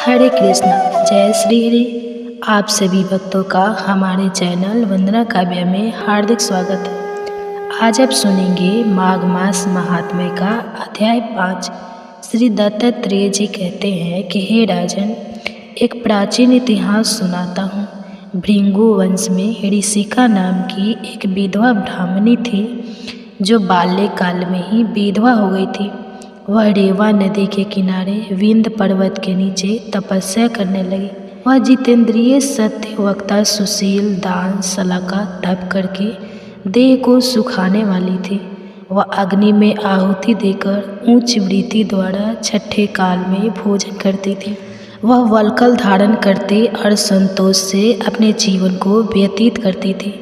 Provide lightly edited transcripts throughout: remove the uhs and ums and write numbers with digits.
हरे कृष्णा, जय श्री हरि। आप सभी भक्तों का हमारे चैनल वंदना काव्य में हार्दिक स्वागत है। आज आप सुनेंगे माघ मास महात्म्य का अध्याय 5। श्री दत्तात्रेय जी कहते हैं कि हे राजन, एक प्राचीन इतिहास सुनाता हूँ। भृंगु वंश में ऋषिका नाम की एक विधवा ब्राह्मणी थी जो बाल्यकाल में ही विधवा हो गई थी। वह रेवा नदी के किनारे विंध्य पर्वत के नीचे तपस्या करने लगी। वह जितेंद्रिय, सत्यवक्ता, सुशील, दान, सलाका तप करके देह को सुखाने वाली थी। वह अग्नि में आहुति देकर उच्च वृत्ति द्वारा छठे काल में भोजन करती थी। वह वल्कल धारण करते और संतोष से अपने जीवन को व्यतीत करती थी।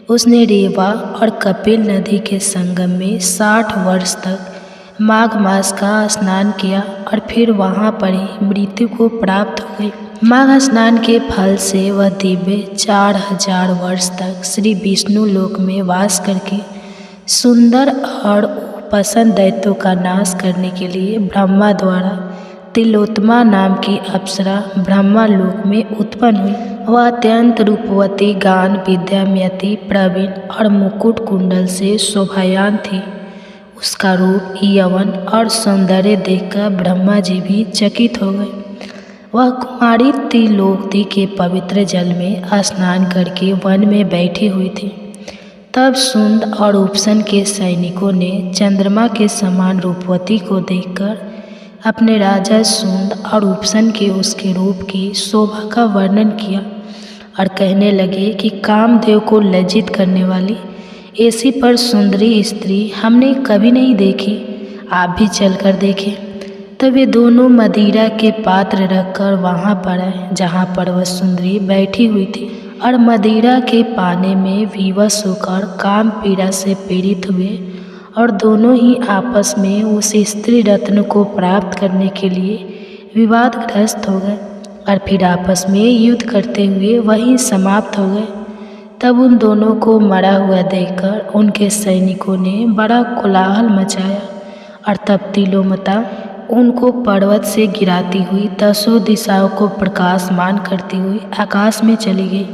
उसने रेवा और कपिल नदी के संगम में 60 वर्ष तक माघ मास का स्नान किया और फिर वहाँ पर ही मृत्यु को प्राप्त हो गई। माघ स्नान के फल से वह दिव्य 4000 वर्ष तक श्री विष्णु लोक में वास करके सुंदर और पसंद दैत्यों का नाश करने के लिए ब्रह्मा द्वारा तिलोत्तमा नाम की अप्सरा ब्रह्मा लोक में उत्पन्न हुई। वह अत्यंत रूपवती, गान विद्या में अति प्रवीण और मुकुट कुंडल से शोभायान थी। उसका रूप, यौवन और सौंदर्य देखकर ब्रह्मा जी भी चकित हो गए। वह कुमारी त्रिलोकी के पवित्र जल में स्नान करके वन में बैठी हुई थी। तब सुंद और उपसन के सैनिकों ने चंद्रमा के समान रूपवती को देखकर अपने राजा सुंद और उपसन के उसके रूप की शोभा का वर्णन किया और कहने लगे कि कामदेव को लज्जित करने वाली ऐसी पर सुंदरी स्त्री हमने कभी नहीं देखी, आप भी चलकर देखें। तब वे दोनों मदिरा के पात्र रखकर वहाँ पर आए जहाँ पर वह सुंदरी बैठी हुई थी और मदिरा के पाने में विवश होकर काम पीड़ा से पीड़ित हुए और दोनों ही आपस में उस स्त्री रत्न को प्राप्त करने के लिए विवादग्रस्त हो गए और फिर आपस में युद्ध करते हुए वहीं समाप्त हो गए। तब उन दोनों को मरा हुआ देखकर उनके सैनिकों ने बड़ा कोलाहल मचाया और तब तिलोत्तमा उनको पर्वत से गिराती हुई 10 दिशाओं को प्रकाशमान करती हुई आकाश में चली गई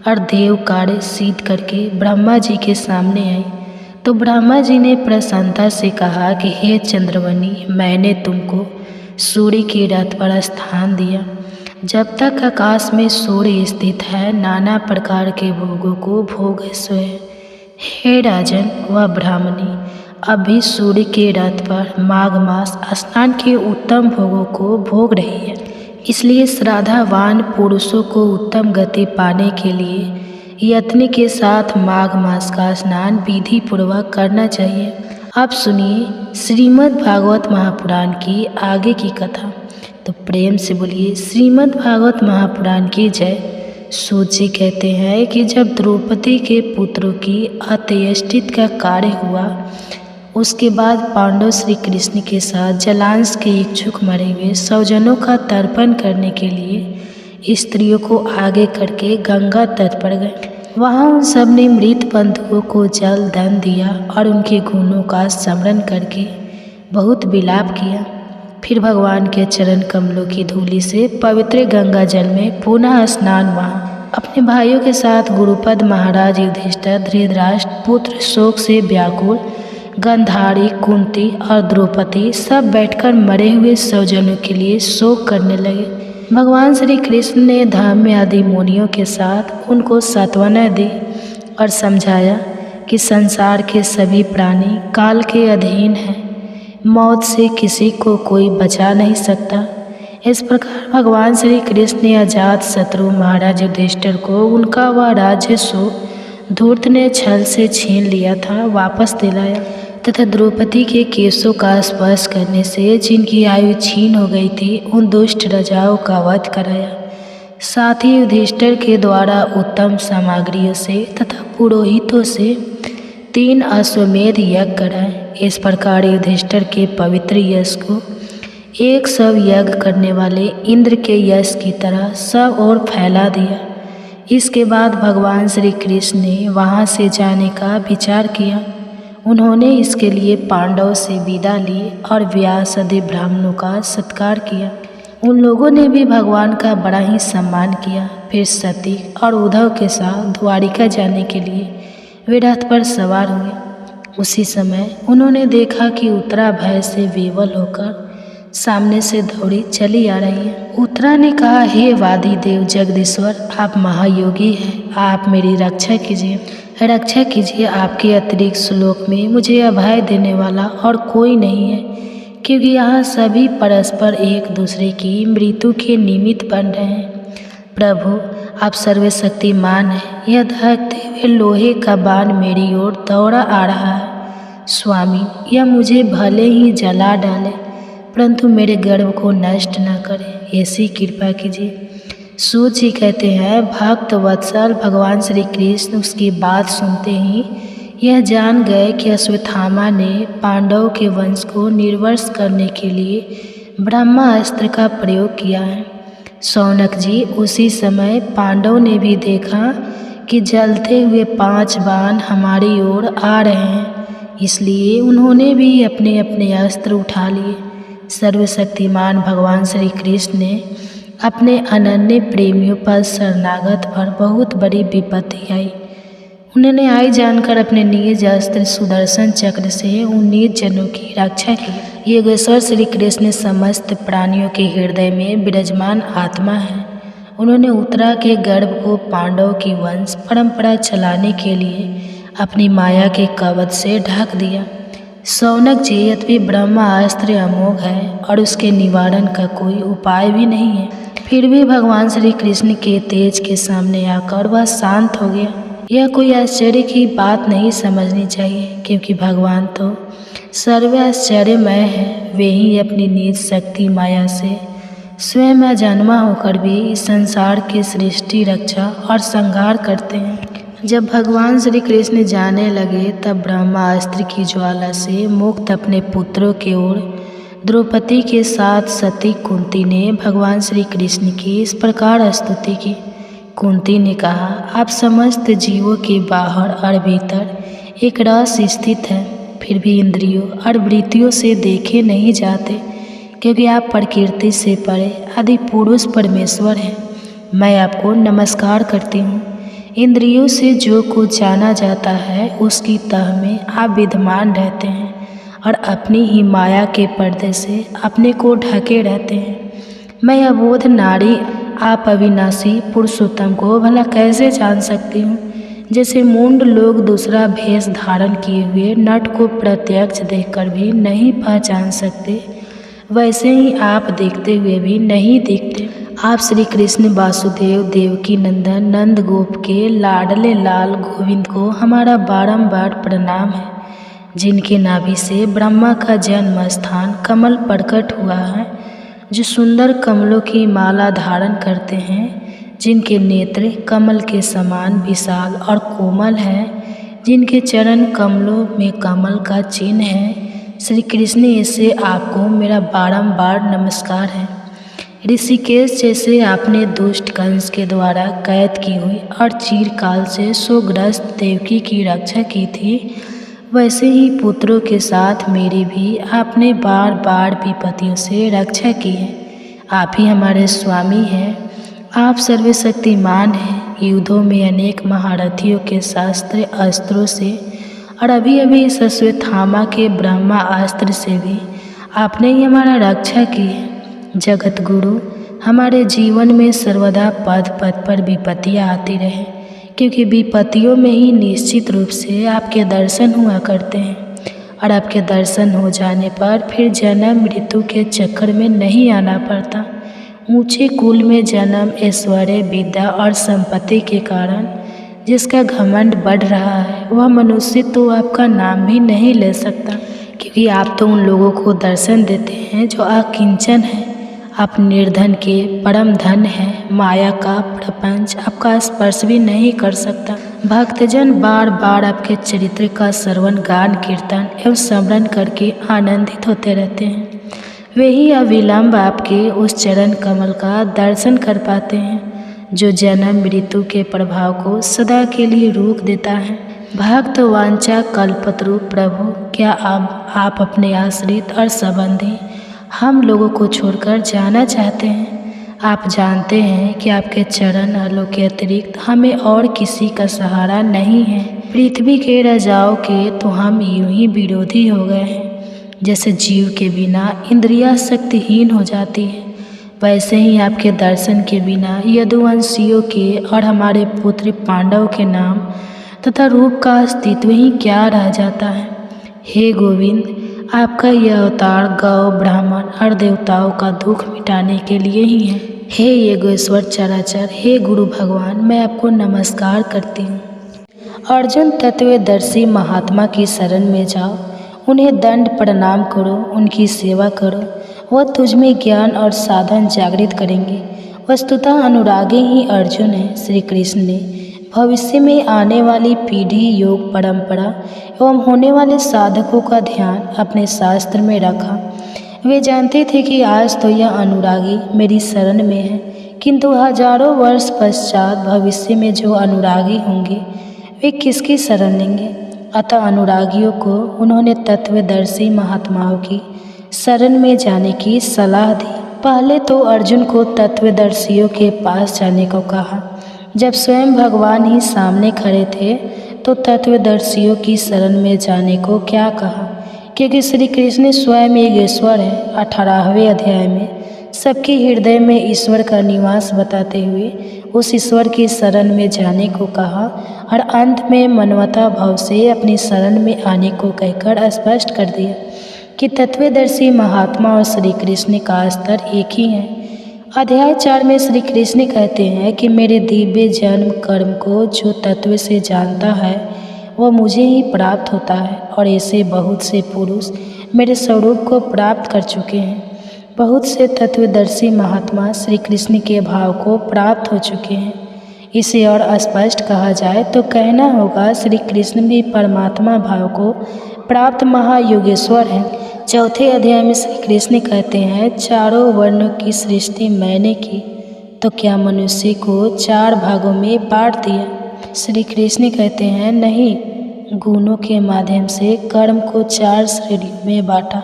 और देव कार्य सिद्ध करके ब्रह्मा जी के सामने आई। तो ब्रह्मा जी ने प्रसन्नता से कहा कि हे चंद्रवनी, मैंने तुमको सूर्य के रथ पर स्थान दिया। जब तक आकाश में सूर्य स्थित है, नाना प्रकार के भोगों को भोग सोए। हे राजन, वह ब्राह्मणी अभी सूर्य के रथ पर माघ मास स्नान के उत्तम भोगों को भोग रही है। इसलिए श्रद्धावान पुरुषों को उत्तम गति पाने के लिए यत्न के साथ माघ मास का स्नान विधि पूर्वक करना चाहिए। अब सुनिए श्रीमद् भागवत महापुराण की आगे की कथा। तो प्रेम से बोलिए श्रीमद् भागवत महापुराण की जय। सूत जी कहते हैं कि जब द्रौपदी के पुत्रों की अत्यष्टित का कार्य हुआ, उसके बाद पांडव श्री कृष्ण के साथ जलांश के इच्छुक मरे हुए स्वजनों का तर्पण करने के लिए स्त्रियों को आगे करके गंगा तट पर गए। वहाँ उन सब ने मृत बंधुओं को जल दान दिया और उनके गुणों का स्मरण करके बहुत विलाप किया। फिर भगवान के चरण कमलों की धूलि से पवित्र गंगा जल में पुनः स्नान वहाँ अपने भाइयों के साथ गुरुपद, महाराज युधिष्ठिर, धृतराष्ट्र पुत्र शोक से व्याकुल, गंधारी, कुंती और द्रौपदी सब बैठकर मरे हुए स्वजनों के लिए शोक करने लगे। भगवान श्री कृष्ण ने धम्म आदि मुनियों के साथ उनको सांत्वना दी और समझाया कि संसार के सभी प्राणी काल के अधीन हैं, मौत से किसी को कोई बचा नहीं सकता। इस प्रकार भगवान श्री कृष्ण ने अजात शत्रु महाराज युधिष्ठिर को उनका वह राज्य सो धूर्त ने छल से छीन लिया था वापस दिलाया तथा द्रौपदी के केशों का स्पर्श करने से जिनकी आयु छीन हो गई थी उन दुष्ट राजाओं का वध कराया। साथ ही युधिष्ठिर के द्वारा उत्तम सामग्रियों से तथा पुरोहितों से 3 अश्वमेध यज्ञ कराए। इस प्रकार युधिष्ठिर के पवित्र यश को 100 यज्ञ करने वाले इंद्र के यश की तरह सब ओर फैला दिया। इसके बाद भगवान श्री कृष्ण ने वहाँ से जाने का विचार किया। उन्होंने इसके लिए पांडवों से विदा ली और व्यास आदि ब्राह्मणों का सत्कार किया। उन लोगों ने भी भगवान का बड़ा ही सम्मान किया। फिर सती और उद्धव के साथ द्वारिका जाने के लिए वे रथ पर सवार हुए। उसी समय उन्होंने देखा कि उत्तरा भय से विवल होकर सामने से दौड़ी चली आ रही है। उत्तरा ने कहा, हे वादी देव जगदीश्वर, आप महायोगी हैं, आप मेरी रक्षा कीजिए, रक्षा कीजिए। आपके अतिरिक्त श्लोक में मुझे अभय देने वाला और कोई नहीं है, क्योंकि यहाँ सभी परस्पर एक दूसरे की मृत्यु के निमित्त बन रहे हैं। प्रभु, आप सर्वशक्तिमान हैं। यह धकते हुए लोहे का बाण मेरी ओर दौड़ा आ रहा है। स्वामी, यह मुझे भले ही जला डाले, परंतु मेरे गर्व को नष्ट न करे, ऐसी कृपा कीजिए। सूत जी कहते हैं, भक्त वत्सल भगवान श्री कृष्ण उसकी बात सुनते ही यह जान गए कि अश्वत्थामा ने पांडव के वंश को निर्वंश करने के लिए ब्रह्मास्त्र का प्रयोग किया है। शौनक जी, उसी समय पांडव ने भी देखा कि जलते हुए 5 बाण हमारी ओर आ रहे हैं, इसलिए उन्होंने भी अपने अपने अस्त्र उठा लिए। सर्वशक्तिमान भगवान श्री कृष्ण ने अपने अनन्य प्रेमियों पर शरणागत पर बहुत बड़ी विपत्ति आई। उन्होंने आई जानकर अपने निज अस्त्र सुदर्शन चक्र से उन निर्जनों की रक्षा की। योगेश्वर श्री कृष्ण समस्त प्राणियों के हृदय में विराजमान आत्मा है। उन्होंने उत्तरा के गर्भ को पांडव की वंश परंपरा चलाने के लिए अपनी माया के कवच से ढक दिया। शौनक जी, यद्यपि ब्रह्मास्त्र अमोघ है और उसके निवारण का कोई उपाय भी नहीं है, फिर भी भगवान श्री कृष्ण के तेज के सामने आकर वह शांत हो गया। यह कोई आश्चर्य की बात नहीं समझनी चाहिए, क्योंकि भगवान तो सर्व आश्चर्यमय है। वे ही अपनी निज शक्ति माया से स्वयं अजन्मा होकर भी इस संसार की सृष्टि, रक्षा और संहार करते हैं। जब भगवान श्री कृष्ण जाने लगे तब ब्रह्मास्त्र की ज्वाला से मुक्त अपने पुत्रों की ओर द्रौपदी के साथ सती कुंती ने भगवान श्री कृष्ण की इस प्रकार स्तुति की। कुंती ने कहा, आप समस्त जीवों के बाहर और भीतर एक रस स्थित है, फिर भी इंद्रियों और वृत्तियों से देखे नहीं जाते, क्योंकि आप प्रकृति से परे आदि पुरुष परमेश्वर हैं। मैं आपको नमस्कार करती हूँ। इंद्रियों से जो कुछ जाना जाता है उसकी तह में आप विद्यमान रहते हैं और अपनी ही माया के पर्दे से अपने को ढके रहते हैं। मैं अबोध नारी आप अविनाशी पुरुषोत्तम को भला कैसे जान सकती हूँ? जैसे मूढ़ लोग दूसरा भेष धारण किए हुए नट को प्रत्यक्ष देखकर भी नहीं पहचान सकते, वैसे ही आप देखते हुए भी नहीं दिखते। आप श्री कृष्ण वासुदेव देवकी नंदन नंद गोप के लाडले लाल गोविंद को हमारा बारंबार प्रणाम है, जिनके नाभि से ब्रह्मा का जन्म स्थान कमल प्रकट हुआ है, जो सुंदर कमलों की माला धारण करते हैं, जिनके नेत्र कमल के समान विशाल और कोमल हैं, जिनके चरण कमलों में कमल का चिन्ह है। श्री कृष्ण, ऐसे आपको मेरा बारंबार नमस्कार है। ऋषिकेश, जैसे आपने दुष्ट कंस के द्वारा कैद की हुई और चिरकाल से शोकग्रस्त देवकी की रक्षा की थी, वैसे ही पुत्रों के साथ मेरी भी आपने बार बार विपत्तियों से रक्षा की है। आप ही हमारे स्वामी हैं। आप सर्वशक्तिमान हैं। युद्धों में अनेक महारथियों के शास्त्र अस्त्रों से और अभी अभी इस अश्वत्थामा के ब्रह्मास्त्र से भी आपने ही हमारा रक्षा की है। जगत गुरु, हमारे जीवन में सर्वदा पद पद पर विपत्तियाँ आती रहे, क्योंकि विपत्तियों में ही निश्चित रूप से आपके दर्शन हुआ करते हैं, और आपके दर्शन हो जाने पर फिर जन्म मृत्यु के चक्कर में नहीं आना पड़ता। ऊंचे कुल में जन्म, ऐश्वर्य, विद्या और संपत्ति के कारण जिसका घमंड बढ़ रहा है, वह मनुष्य तो आपका नाम भी नहीं ले सकता, क्योंकि आप तो उन लोगों को दर्शन देते हैं जो अकिंचन हैं। आप निर्धन के परम धन हैं। माया का प्रपंच आपका स्पर्श भी नहीं कर सकता। भक्तजन बार बार आपके चरित्र का श्रवण, गान, कीर्तन एवं स्मरण करके आनंदित होते रहते हैं। वे ही अविलंब आपके उस चरण कमल का दर्शन कर पाते हैं, जो जन्म मृत्यु के प्रभाव को सदा के लिए रोक देता है। भक्त वांछा कल्पतरु प्रभु, क्या आप अपने आश्रित और संबंधी हम लोगों को छोड़कर जाना चाहते हैं। आप जानते हैं कि आपके चरण आलों के अतिरिक्त हमें और किसी का सहारा नहीं है। पृथ्वी के राजाओं के तो हम यूं ही विरोधी हो गए हैं। जैसे जीव के बिना इंद्रियां शक्तिहीन हो जाती है, वैसे ही आपके दर्शन के बिना यदुवंशियों के और हमारे पुत्र पांडव के नाम तथा रूप का अस्तित्व ही क्या रह जाता है। हे गोविंद, आपका यह अवतार गौ, ब्राह्मण और देवताओं का दुख मिटाने के लिए ही है। हे योगेश्वर चराचर, हे गुरु भगवान, मैं आपको नमस्कार करती हूँ। अर्जुन, तत्वदर्शी महात्मा की शरण में जाओ, उन्हें दंड प्रणाम करो, उनकी सेवा करो, वह तुझमें ज्ञान और साधन जागृत करेंगे। वस्तुतः अनुरागी ही अर्जुन है। श्री कृष्ण ने भविष्य में आने वाली पीढ़ी, योग परंपरा एवं होने वाले साधकों का ध्यान अपने शास्त्र में रखा। वे जानते थे कि आज तो यह अनुरागी मेरी शरण में है, किंतु हजारों वर्ष पश्चात भविष्य में जो अनुरागी होंगे वे किसकी शरण लेंगे। अतः अनुरागियों को उन्होंने तत्वदर्शी महात्माओं की शरण में जाने की सलाह दी। पहले तो अर्जुन को तत्वदर्शियों के पास जाने को कहा। जब स्वयं भगवान ही सामने खड़े थे तो तत्वदर्शियों की शरण में जाने को क्या कहा, क्योंकि श्री कृष्ण स्वयं एक ईश्वर है। 18वें अध्याय में सबके हृदय में ईश्वर का निवास बताते हुए उस ईश्वर की शरण में जाने को कहा और अंत में मानवता भाव से अपनी शरण में आने को कहकर स्पष्ट कर दिया कि तत्वदर्शी महात्मा और श्री कृष्ण का स्तर एक ही है। अध्याय 4 में श्री कृष्ण कहते हैं कि मेरे दिव्य जन्म कर्म को जो तत्व से जानता है वह मुझे ही प्राप्त होता है, और ऐसे बहुत से पुरुष मेरे स्वरूप को प्राप्त कर चुके हैं। बहुत से तत्वदर्शी महात्मा श्री कृष्ण के भाव को प्राप्त हो चुके हैं। इसे और स्पष्ट कहा जाए तो कहना होगा श्री कृष्ण भी परमात्मा भाव को प्राप्त महायोगेश्वर हैं। 4 अध्याय में श्री कृष्ण कहते हैं, चारों वर्णों की सृष्टि मैंने की, तो क्या मनुष्य को 4 भागों में बांट दिया। श्री कृष्ण कहते हैं, नहीं, गुणों के माध्यम से कर्म को 4 श्रेणियों में बांटा।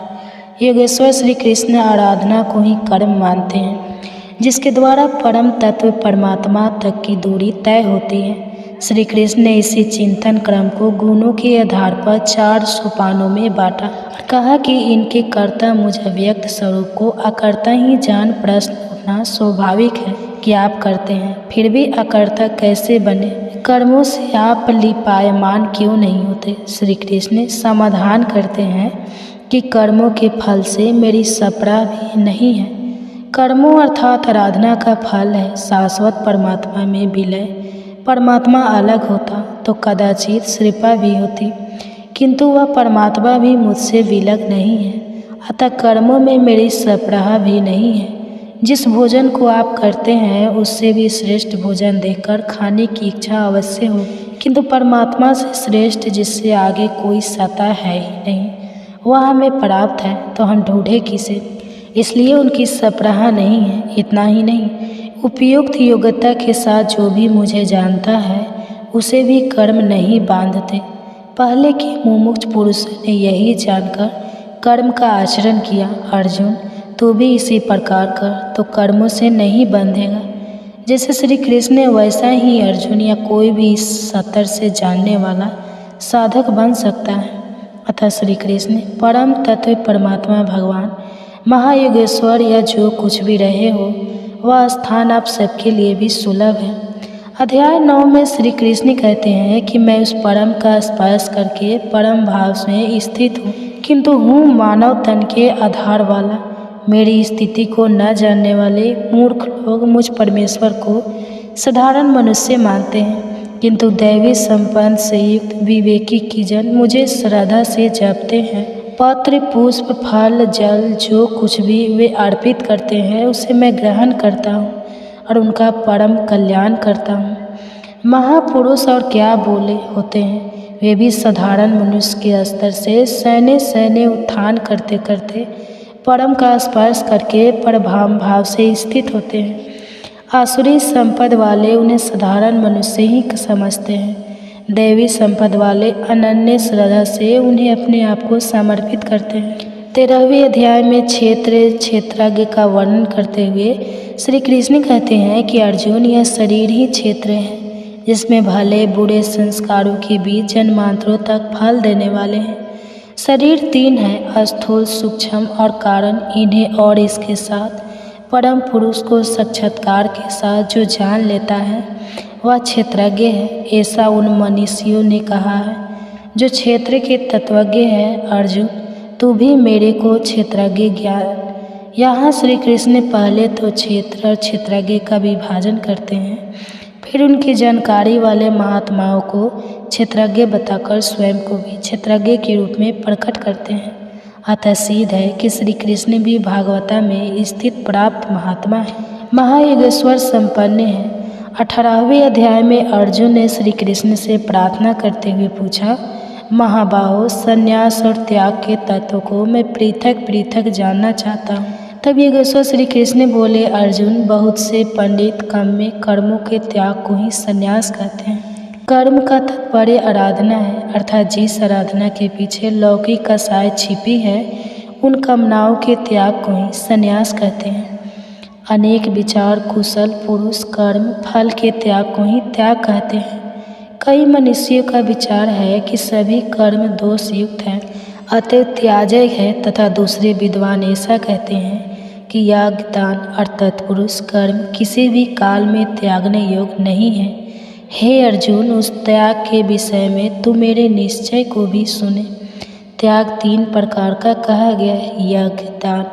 योगेश्वर श्री कृष्ण आराधना को ही कर्म मानते हैं, जिसके द्वारा परम तत्व परमात्मा तक की दूरी तय होती है। श्री कृष्ण ने इसी चिंतन क्रम को गुणों के आधार पर 4 सोपानों में बांटा और कहा कि इनके कर्ता मुझ अव्यक्त स्वरूप को अकर्ता ही जान प्रश्न उठना स्वाभाविक है कि आप करते हैं, फिर भी अकर्ता कैसे बने। कर्मों से आप लिपायमान क्यों नहीं होते। श्री कृष्ण समाधान करते हैं कि कर्मों के फल से मेरी सपरा भी नहीं है। कर्मों अर्थात आराधना का फल है शाश्वत परमात्मा में विलय। परमात्मा अलग होता तो कदाचित श्रीपा भी होती, किंतु वह परमात्मा भी मुझसे विलग नहीं है, अतः कर्मों में मेरी सपराह भी नहीं है। जिस भोजन को आप करते हैं उससे भी श्रेष्ठ भोजन देखकर खाने की इच्छा अवश्य हो, किंतु परमात्मा से श्रेष्ठ जिससे आगे कोई सत्ता है ही नहीं, वह हमें प्राप्त है तो हम ढूंढे किसे, इसलिए उनकी सपराह नहीं है। इतना ही नहीं, उपयुक्त योग्यता के साथ जो भी मुझे जानता है उसे भी कर्म नहीं बांधते। पहले के मुमुक्ष पुरुषों ने यही जानकर कर्म का आचरण किया। अर्जुन, तू भी इसी प्रकार कर तो कर्मों से नहीं बंधेगा। जैसे श्री कृष्ण ने वैसा ही अर्जुन या कोई भी इस सत्तर से जानने वाला साधक बन सकता है। अतः श्री कृष्ण परम तत्व परमात्मा भगवान महायोगेश्वर या जो कुछ भी रहे हो वह स्थान आप सबके लिए भी सुलभ है। अध्याय 9 में श्री कृष्ण कहते हैं कि मैं उस परम का स्पर्श करके परम भाव से स्थित हूँ, किंतु हूँ मानव तन के आधार वाला। मेरी स्थिति को न जानने वाले मूर्ख लोग मुझ परमेश्वर को साधारण मनुष्य मानते हैं, किंतु दैवी संपन्न से युक्त विवेकी की जन मुझे श्रद्धा से जपते हैं। पत्र, पुष्प, फल, जल जो कुछ भी वे अर्पित करते हैं उसे मैं ग्रहण करता हूँ और उनका परम कल्याण करता हूँ। महापुरुष और क्या बोले होते हैं, वे भी साधारण मनुष्य के स्तर से सैन्य सैन्य उत्थान करते करते परम का स्पर्श करके परभाम भाव से स्थित होते हैं। आसुरी संपद वाले उन्हें साधारण मनुष्य ही समझते हैं। दैवी संपद वाले अनन्य श्रद्धा से उन्हें अपने आप को समर्पित करते हैं। 13वें अध्याय में क्षेत्रज्ञ का वर्णन करते हुए श्री कृष्ण कहते हैं कि अर्जुन, यह शरीर ही क्षेत्र है जिसमें भले बुरे संस्कारों के बीच जन्मांतरों तक फल देने वाले हैं। शरीर 3 है, स्थूल, सूक्ष्म और कारण। इन्हें और इसके साथ परम पुरुष को साक्षात्कार के साथ जो जान लेता है वह क्षेत्रज्ञ है, ऐसा उन मनीषियों ने कहा है जो क्षेत्र के तत्वज्ञ हैं। अर्जुन, तू भी मेरे को क्षेत्रज्ञ ज्ञान। यहाँ श्री कृष्ण पहले तो क्षेत्र और क्षेत्रज्ञ का विभाजन करते हैं, फिर उनकी जानकारी वाले महात्माओं को क्षेत्रज्ञ बताकर स्वयं को भी क्षेत्रज्ञ के रूप में प्रकट करते हैं। अतः सिद्ध है कि श्री कृष्ण भी भागवता में स्थित प्राप्त महात्मा है, महायोगेश्वर संपन्न है। 18वें अध्याय में अर्जुन ने श्री कृष्ण से प्रार्थना करते हुए पूछा, महाबाहो, संन्यास और त्याग के तत्व को मैं पृथक पृथक जानना चाहता हूँ। तब योगेश्वर श्री कृष्ण बोले, अर्जुन, बहुत से पंडित कर्मों के त्याग को ही संन्यास कहते हैं। कर्म का तात्पर्य आराधना है, अर्थात जिस आराधना के पीछे लौकिक आशाएं छिपी है उन कामनाओं के त्याग को ही संन्यास कहते हैं। अनेक विचार कुशल पुरुष कर्म फल के त्याग को ही त्याग कहते हैं। कई मनुष्यों का विचार है कि सभी कर्म दोष युक्त हैं, अतः त्याज्य है, तथा दूसरे विद्वान ऐसा कहते हैं कि याग दान और तत्पुरुष कर्म किसी भी काल में त्यागने योग्य नहीं है। हे अर्जुन, उस त्याग के विषय में तू मेरे निश्चय को भी सुने। त्याग 3 प्रकार का कहा गया है, यज्ञ दान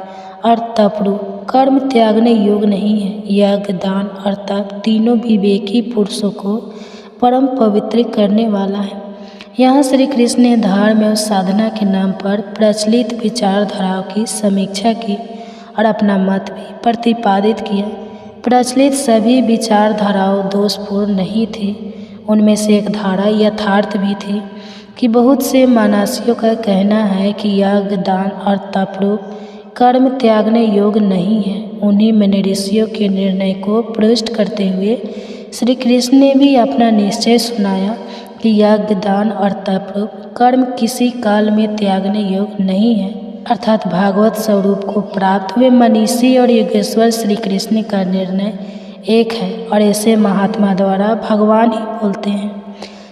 और तपरु। कर्म त्यागने योग्य नहीं है। यज्ञ दान और तप तीनों विवेकी पुरुषों को परम पवित्र करने वाला है। यहाँ श्री कृष्ण ने धर्म और साधना के नाम पर प्रचलित विचारधाराओं की समीक्षा की और अपना मत भी प्रतिपादित किया। प्रचलित सभी विचारधाराओं दोषपूर्ण नहीं थी। उनमें से एक धारा यथार्थ भी थी कि बहुत से मनीषियों का कहना है कि यज्ञ दान और तपरूप कर्म त्यागने योग्य नहीं है। उन्हीं मनीषियों के निर्णय को पुष्ट करते हुए श्री कृष्ण ने भी अपना निश्चय सुनाया कि यज्ञ दान और तपरूप कर्म किसी काल में त्यागने योग्य नहीं है। अर्थात भागवत स्वरूप को प्राप्त हुए मनीषी और योगेश्वर श्री कृष्ण का निर्णय एक है और ऐसे महात्मा द्वारा भगवान ही बोलते हैं।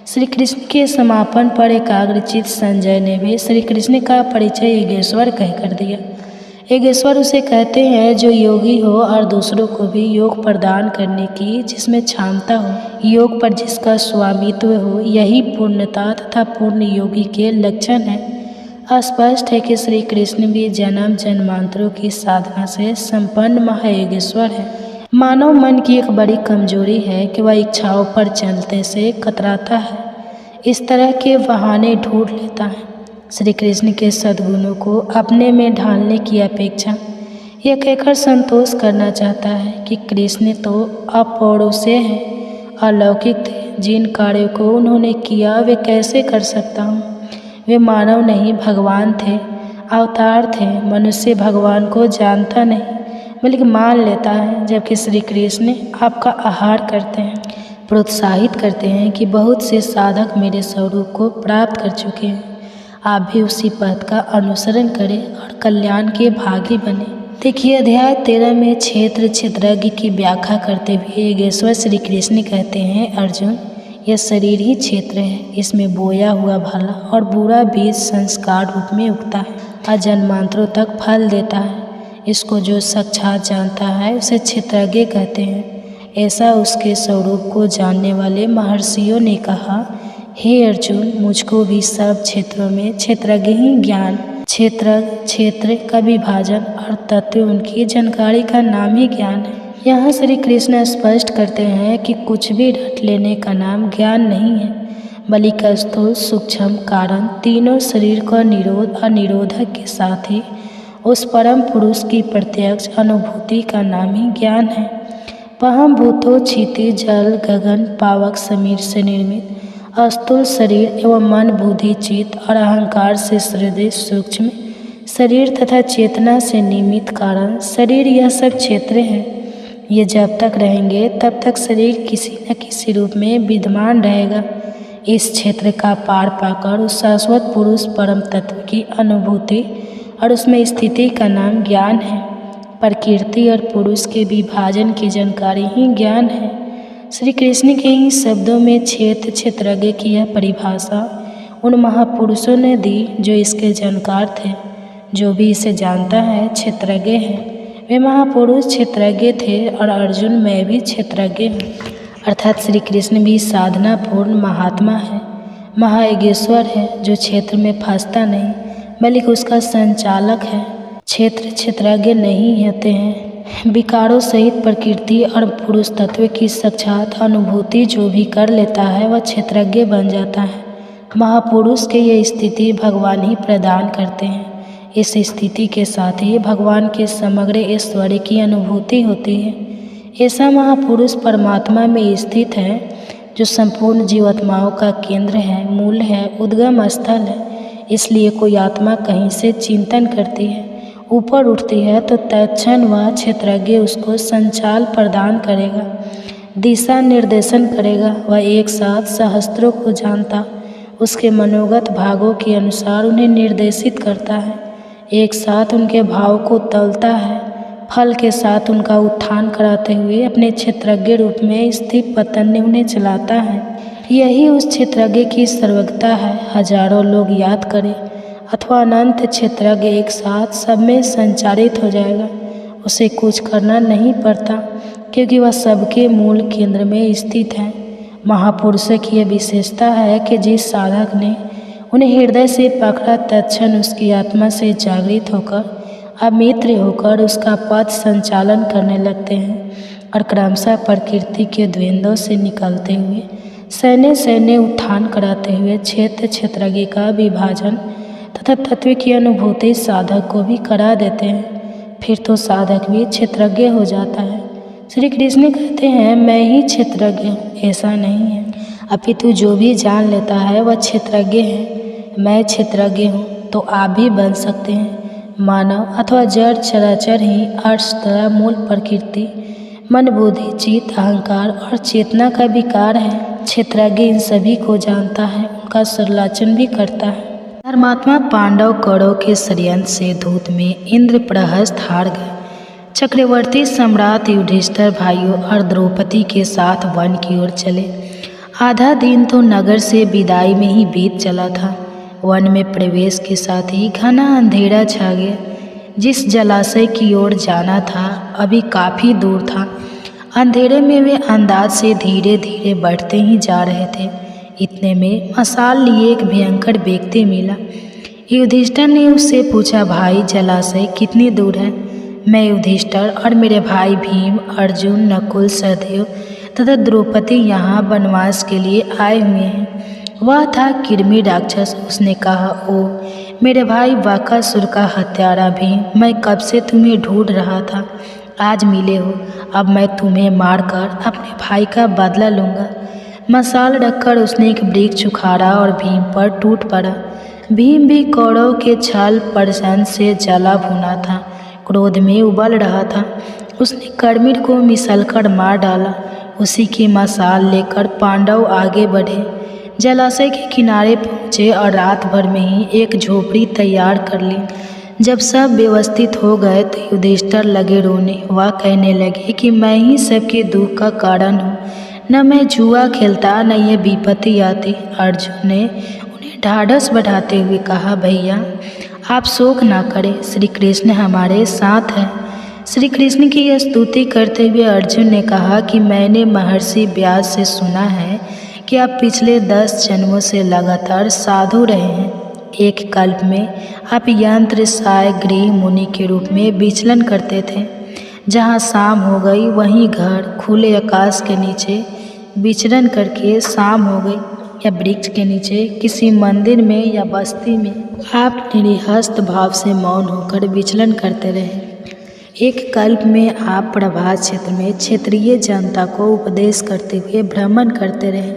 श्री कृष्ण के समापन पर एकाग्रचित संजय ने भी श्री कृष्ण का परिचय योगेश्वर कहकर दिया। योगेश्वर उसे कहते हैं जो योगी हो और दूसरों को भी योग प्रदान करने की जिसमें क्षमता हो, योग पर जिसका स्वामित्व हो, यही पूर्णता तथा पूर्ण योगी के लक्षण है। स्पष्ट है कि श्री कृष्ण भी जन्म जन्मांतरों की साधना से संपन्न महायोगेश्वर है। मानव मन की एक बड़ी कमजोरी है कि वह इच्छाओं पर चलते से कतराता है, इस तरह के बहाने ढूंढ लेता है। श्री कृष्ण के सद्गुणों को अपने में ढालने की अपेक्षा यह कहकर संतोष करना चाहता है कि कृष्ण तो अपौरुषेय हैं, अलौकिक थे। जिन कार्यों को उन्होंने किया वे कैसे कर सकता हूँ। वे मानव नहीं भगवान थे, अवतार थे। मनुष्य भगवान को जानता नहीं बल्कि मान लेता है, जबकि श्री कृष्ण आपका आहार करते हैं, प्रोत्साहित करते हैं कि बहुत से साधक मेरे स्वरूप को प्राप्त कर चुके हैं। आप भी उसी पथ का अनुसरण करें और कल्याण के भागी बने। देखिए, अध्याय 13 में क्षेत्रज्ञ की व्याख्या करते हुए योगेश्वर श्री कृष्ण कहते हैं, अर्जुन, यह शरीर ही क्षेत्र है। इसमें बोया हुआ भला और बुरा बीज संस्कार रूप में उगता है और जन्मांतरों तक फल देता है। इसको जो साक्षात जानता है उसे क्षेत्रज्ञ कहते हैं। ऐसा उसके स्वरूप को जानने वाले महर्षियों ने कहा। हे अर्जुन, मुझको भी सब क्षेत्रों में क्षेत्रज्ञ ही ज्ञान। क्षेत्र का विभाजन और तत्व उनकी जानकारी का नाम ही ज्ञान है। यहाँ श्री कृष्ण स्पष्ट करते हैं कि कुछ भी रट लेने का नाम ज्ञान नहीं है, बल्कि स्थूल सूक्ष्म कारण तीनों शरीर का निरोध और निरोधक के साथ ही उस परम पुरुष की प्रत्यक्ष अनुभूति का नाम ही ज्ञान है। वहाँ भूतों क्षिति जल गगन पावक समीर से निर्मित स्थूल शरीर एवं मन बुद्धि चित्त और अहंकार से हृदय सूक्ष्म शरीर तथा चेतना से निमित्त कारण शरीर, यह सब क्षेत्र हैं। ये जब तक रहेंगे तब तक शरीर किसी न किसी रूप में विद्यमान रहेगा। इस क्षेत्र का पार पाकर उस शाश्वत पुरुष परम तत्व की अनुभूति और उसमें स्थिति का नाम ज्ञान है। प्रकृति और पुरुष के विभाजन की जानकारी ही ज्ञान है। श्री कृष्ण के ही शब्दों में क्षेत्रज्ञ की यह परिभाषा उन महापुरुषों ने दी जो इसके जानकार थे। जो भी इसे जानता है क्षेत्रज्ञ है। वे महापुरुष क्षेत्रज्ञ थे और अर्जुन मैं भी क्षेत्रज्ञ हूँ। अर्थात श्री कृष्ण भी साधना पूर्ण महात्मा है, महायज्ञेश्वर है, जो क्षेत्र में फंसता नहीं बल्कि उसका संचालक है। क्षेत्रज्ञ नहीं होते हैं। विकारों सहित प्रकृति और पुरुष तत्व की साक्षात अनुभूति जो भी कर लेता है वह क्षेत्रज्ञ बन जाता है। महापुरुष के ये स्थिति भगवान ही प्रदान करते हैं। इस स्थिति के साथ ही भगवान के समग्र ऐश्वर्य की अनुभूति होती है। ऐसा महापुरुष परमात्मा में स्थित है जो संपूर्ण जीवात्माओं का केंद्र है, मूल है, उद्गम स्थल है। इसलिए कोई आत्मा कहीं से चिंतन करती है, ऊपर उठती है तो तत्क्षण वह क्षेत्रज्ञ उसको संचाल प्रदान करेगा, दिशा निर्देशन करेगा। वह एक साथ सहस्त्रों को जानता, उसके मनोगत भागों के अनुसार उन्हें निर्देशित करता है, एक साथ उनके भाव को तौलता है, फल के साथ उनका उत्थान कराते हुए अपने क्षेत्रज्ञ रूप में स्थित पतन उन्हें चलाता है। यही उस क्षेत्रज्ञ की सर्वज्ञता है। हजारों लोग याद करें अथवा अनंत क्षेत्रज्ञ एक साथ सब में संचारित हो जाएगा। उसे कुछ करना नहीं पड़ता क्योंकि वह सबके मूल केंद्र में स्थित है। महापुरुषों की यह विशेषता है कि जिस साधक ने उन्हें हृदय से पकड़ा तत्क्षण उसकी आत्मा से जागृत होकर अमित्र होकर उसका पथ संचालन करने लगते हैं और क्रमशः प्रकृति के द्वंद्वों से निकलते हुए सैन्य उत्थान कराते हुए क्षेत्रज्ञ का विभाजन तथा तत्व की अनुभूति साधक को भी करा देते हैं। फिर तो साधक भी क्षेत्रज्ञ हो जाता है। श्री कृष्ण कहते हैं मैं ही क्षेत्रज्ञ हूँ, ऐसा नहीं है, अपितु जो भी जान लेता है वह क्षेत्रज्ञ है। मैं क्षेत्रज्ञ हूँ तो आप भी बन सकते हैं। मानव अथवा जड़ चराचर ही अर्थ मूल प्रकृति मन बुद्धि चित्त अहंकार और चेतना का विकार है। क्षेत्रज्ञ इन सभी को जानता है, उनका संरक्षण भी करता है। धर्मात्मा पांडव कौरव के षड्यंत्र से धूत में इंद्रप्रहस्त हार गए। चक्रवर्ती सम्राट युधिष्ठिर भाइयों और द्रौपदी के साथ वन की ओर चले। आधा दिन तो नगर से विदाई में ही बीत चला था। वन में प्रवेश के साथ ही घना अंधेरा छा गया। जिस जलाशय की ओर जाना था अभी काफ़ी दूर था। अंधेरे में वे अंदाज से धीरे धीरे बढ़ते ही जा रहे थे। इतने में मशाल लिए एक भयंकर व्यक्ति मिला। युधिष्ठिर ने उससे पूछा, भाई जलाशय कितनी दूर है? मैं युधिष्ठिर और मेरे भाई भीम, अर्जुन, नकुल, सहदेव तथा द्रौपदी यहाँ वनवास के लिए आए हुए हैं। वह था कृमि राक्षस। उसने कहा, ओ मेरे भाई बकासुर का हत्यारा भीम, मैं कब से तुम्हें ढूंढ रहा था, आज मिले हो। अब मैं तुम्हें मारकर अपने भाई का बदला लूँगा। मशाल रखकर उसने एक वृक्ष उखाड़ा और भीम पर टूट पड़ा। भीम भी कौरव के छल प्रसन्न से जला भुना था, क्रोध में उबल रहा था। उसने कर्मिर को मिसलकर मार डाला। उसी की मशाल लेकर पांडव आगे बढ़े, जलाशय के किनारे पहुँचे और रात भर में ही एक झोपड़ी तैयार कर ली। जब सब व्यवस्थित हो गए तो युधिष्ठिर लगे रोने। वह कहने लगे कि मैं ही सबके दुख का कारण हूँ, न मैं जुआ खेलता न ये विपत्ति आती। अर्जुन ने उन्हें ढाढ़स बढ़ाते हुए कहा, भैया आप शोक ना करें, श्री कृष्ण हमारे साथ हैं। श्री कृष्ण की यह स्तुति करते हुए अर्जुन ने कहा कि मैंने महर्षि व्यास से सुना है कि आप पिछले 10 जन्मों से लगातार साधु रहे हैं। एक कल्प में आप यंत्र साय गृह मुनि के रूप में विचलन करते थे। जहाँ शाम हो गई वहीं घर खुले आकाश के नीचे विचरण करके शाम हो गई, या वृक्ष के नीचे किसी मंदिर में या बस्ती में आप निरहस्त भाव से मौन होकर विचलन करते रहे। एक कल्प में आप प्रभात क्षेत्र में क्षेत्रीय जनता को उपदेश करते हुए भ्रमण करते रहे।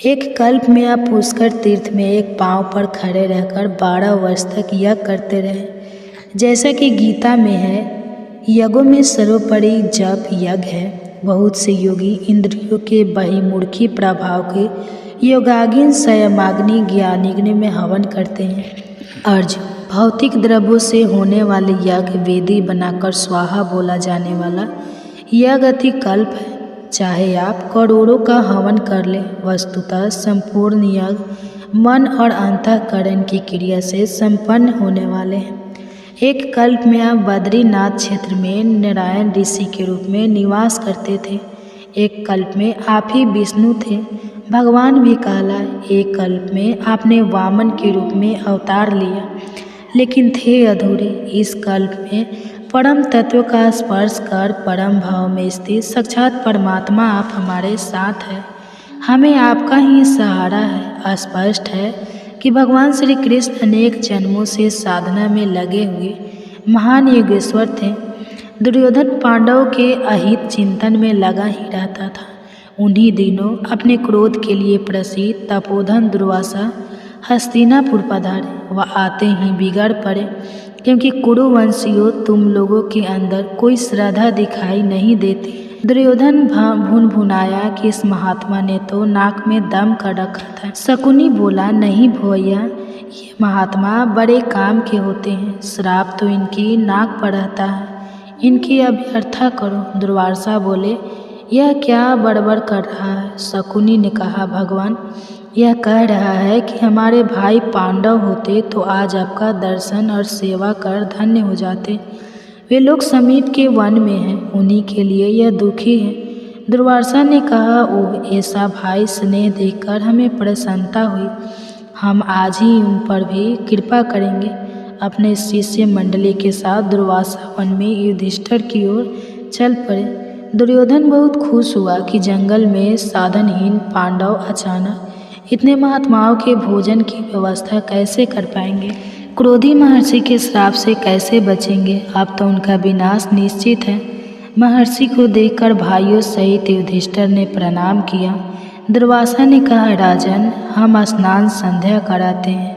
एक कल्प में आप पुष्कर तीर्थ में एक पांव पर खड़े रहकर 12 वर्ष तक यज्ञ करते रहे। जैसा कि गीता में है, यज्ञों में सर्वोपरि जप यज्ञ है। बहुत से योगी इंद्रियों के बहिर्मुखी प्रभाव के योगाग्नि संयमाग्नि ज्ञानाग्नि में हवन करते हैं। अर्जुन भौतिक द्रव्यों से होने वाले यज्ञ वेदी बनाकर स्वाहा बोला जाने वाला यज्ञ अति कल्प है। चाहे आप करोड़ों का हवन कर ले, वस्तुतः संपूर्ण यज्ञ मन और अंतःकरण की क्रिया से संपन्न होने वाले हैं। एक कल्प में आप बद्रीनाथ क्षेत्र में नारायण ऋषि के रूप में निवास करते थे। एक कल्प में आप ही विष्णु थे, भगवान भी कहलाए। एक कल्प में आपने वामन के रूप में अवतार लिया, लेकिन थे अधूरे। इस कल्प में परम तत्व का स्पर्श कर परम भाव में स्थित साक्षात परमात्मा आप हमारे साथ है। हमें आपका ही सहारा है। स्पष्ट है कि भगवान श्री कृष्ण अनेक जन्मों से साधना में लगे हुए महान योगेश्वर थे। दुर्योधन पांडवों के अहित चिंतन में लगा ही रहता था। उन्हीं दिनों अपने क्रोध के लिए प्रसिद्ध तपोधन दुर्वासा हस्तिनापुर पधारे। वह आते ही बिगड़ पड़े, क्योंकि कुरुवंशियों तुम लोगों के अंदर कोई श्रद्धा दिखाई नहीं देती। दुर्योधन भुनभुनाया कि इस महात्मा ने तो नाक में दम कर रखा था। शकुनी बोला, नहीं भैया, ये महात्मा बड़े काम के होते हैं। श्राप तो इनकी नाक पर रहता है, इनकी अभ्यर्था करो। दुर्वासा बोले, यह क्या बड़बड़ कर रहा है? शकुनी ने कहा, भगवान यह कह रहा है कि हमारे भाई पांडव होते तो आज आपका दर्शन और सेवा कर धन्य हो जाते। वे लोग समीप के वन में हैं, उन्हीं के लिए यह दुखी है। दुर्वासा ने कहा, ओह, ऐसा भाई स्नेह देखकर हमें प्रसन्नता हुई। हम आज ही उन पर भी कृपा करेंगे। अपने शिष्य मंडली के साथ दुर्वासा वन में युधिष्ठिर की ओर चल पड़े। दुर्योधन बहुत खुश हुआ कि जंगल में साधनहीन पांडव अचानक इतने महात्माओं के भोजन की व्यवस्था कैसे कर पाएंगे? क्रोधी महर्षि के श्राप से कैसे बचेंगे? अब तो उनका विनाश निश्चित है। महर्षि को देखकर भाइयों सहित युधिष्ठिर ने प्रणाम किया। दुर्वासा ने कहा, राजन, हम स्नान संध्या कराते हैं,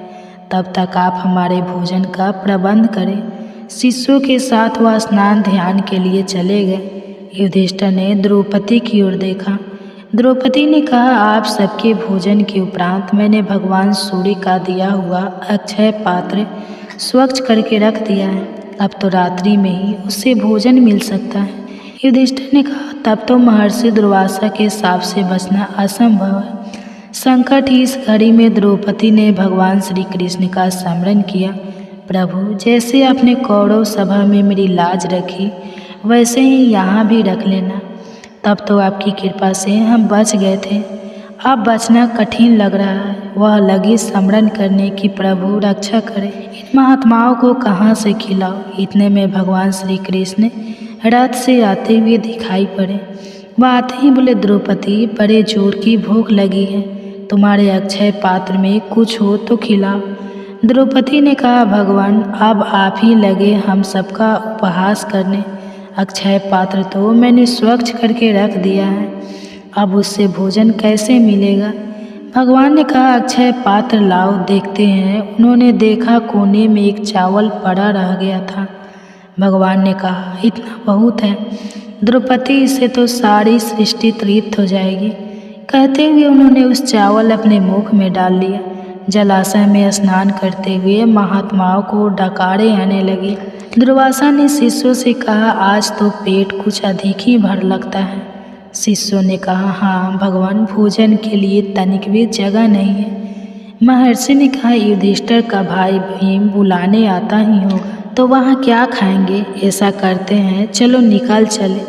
तब तक आप हमारे भोजन का प्रबंध करें। शिष्यों के साथ वह स्नान ध्यान के लिए चले गए। युधिष्ठिर ने द्रौपदी की ओर देखा। द्रौपदी ने कहा, आप सबके भोजन के उपरांत मैंने भगवान सूर्य का दिया हुआ अक्षय पात्र स्वच्छ करके रख दिया है। अब तो रात्रि में ही उससे भोजन मिल सकता है। युधिष्ठिर ने कहा, तब तो महर्षि दुर्वासा के शाप से बचना असंभव है। संकट ही इस घड़ी में द्रौपदी ने भगवान श्री कृष्ण का स्मरण किया। प्रभु, जैसे आपने कौरव सभा में मेरी लाज रखी, वैसे ही यहाँ भी रख लेना। तब तो आपकी कृपा से हम बच गए थे। अब बचना कठिन लग रहा है। वह लगी स्मरण करने की प्रभु रक्षा करे। इन महात्माओं को कहाँ से खिलाओ? इतने में भगवान श्री कृष्ण रथ से आते हुए दिखाई पड़े। वह आते ही बोले, द्रौपदी, बड़े जोर की भूख लगी है, तुम्हारे अक्षय पात्र में कुछ हो तो खिलाओ। द्रौपदी ने कहा, भगवान, अब आप ही लगे हम सबका उपहास करने। अक्षय पात्र तो मैंने स्वच्छ करके रख दिया है, अब उससे भोजन कैसे मिलेगा? भगवान ने कहा, अक्षय पात्र लाओ, देखते हैं। उन्होंने देखा, कोने में एक चावल पड़ा रह गया था। भगवान ने कहा, इतना बहुत है द्रौपदी, इससे तो सारी सृष्टि तृप्त हो जाएगी। कहते हुए उन्होंने उस चावल अपने मुख में डाल लिया। जलाशय में स्नान करते हुए महात्माओं को डकारे आने लगे। दुर्वासा ने शिष्यों से कहा, आज तो पेट कुछ अधिक ही भर लगता है। शिष्यों ने कहा, हाँ भगवान, भोजन के लिए तनिक भी जगह नहीं है। महर्षि ने कहा, युधिष्ठिर का भाई भीम बुलाने आता ही होगा, तो वहाँ क्या खाएंगे? ऐसा करते हैं, चलो निकल चले।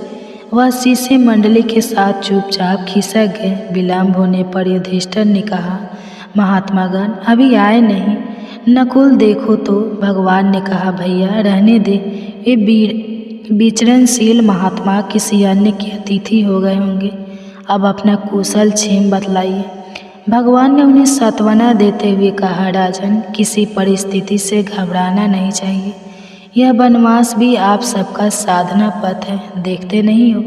वह शिष्य मंडली के साथ चुपचाप खिसक गए। विलम्ब होने पर युधिष्ठिर ने कहा, महात्मागण अभी आए नहीं। नकुल देखो तो। भगवान ने कहा, भैया रहने दे, वे विचरणशील महात्मा किसी अन्य के अतिथि हो गए होंगे। अब अपना कुशल क्षेम बतलाइए। भगवान ने उन्हें सांत्वना देते हुए कहा, राजन, किसी परिस्थिति से घबराना नहीं चाहिए। यह वनवास भी आप सबका साधना पथ है, देखते नहीं हो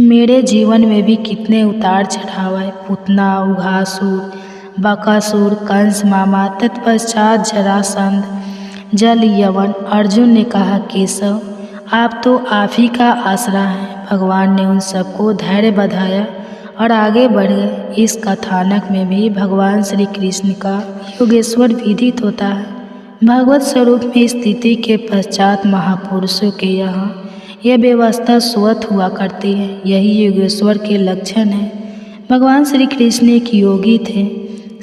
मेरे जीवन में भी कितने उतार चढ़ाव है। पूतना, उघासुर, बकासुर, कंस मामा, तत्पश्चात जरासंध, जल यवन। अर्जुन ने कहा, केशव, आप तो आप ही का आसरा है। भगवान ने उन सबको धैर्य बधाया और आगे बढ़ गए। इस कथानक में भी भगवान श्री कृष्ण का योगेश्वर विदित होता है। भागवत स्वरूप में स्थिति के पश्चात महापुरुषों के यहाँ यह व्यवस्था स्वतः हुआ करती है। यही योगेश्वर के लक्षण है। भगवान श्री कृष्ण एक योगी थे।